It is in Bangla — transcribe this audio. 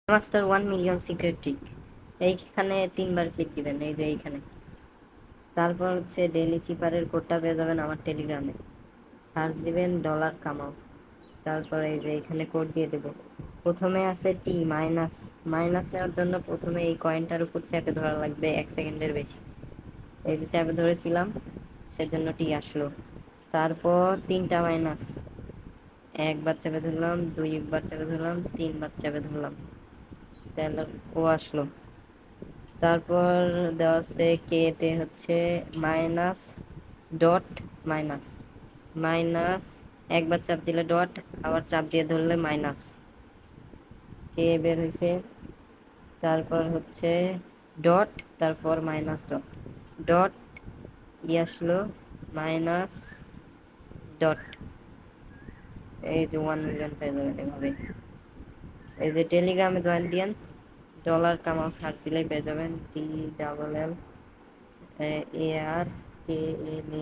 মাস্টার 1 মিলিয়ন সিক্রেট ট্রিক, এইখানে 3বার ক্লিক দিবেন, এই যে এইখানে। তারপর হচ্ছে ডেইলি চিপারের কোডটা পেয়ে যাবেন আমার টেলিগ্রামে। সার্চ দিবেন ডলার কামাও, তারপর এই যে এখানে কোড দিয়ে দেব। প্রথমে আছে টি মাইনাস, মাইনাস নেওয়ার জন্য প্রথমে এই কয়েনটার উপর চেপে ধরা লাগবে 1 সেকেন্ডের বেশি। এই যে চেপে ধরেছিলাম, সেজন্য টি আসলো। তারপর 3টা মাইনাস, একবার চেপে ধরলাম, 2বার চেপে ধরলাম, 3বার চেপে ধরলাম, তাহলে ও আসলো। তারপর দেওয়া আছে কে তে হচ্ছে মাইনাস ডট মাইনাস, মাইনাস একবার চাপ দিলে ডট, আবার চাপ দিয়ে ধরলে মাইনাস, কে বের হয়েছে। তারপর হচ্ছে ডট, তারপর মাইনাস ডট, ডট আসলো, মাইনাস ডট। এই যে 1 মিলিয়ন পেয়ে যাবেন এভাবে। এই যে টেলিগ্রামে জয়েন দিয়েন, ডলার কামাও সার্চ দিলেই পেয়ে যাবেন, DLL ARKMAW।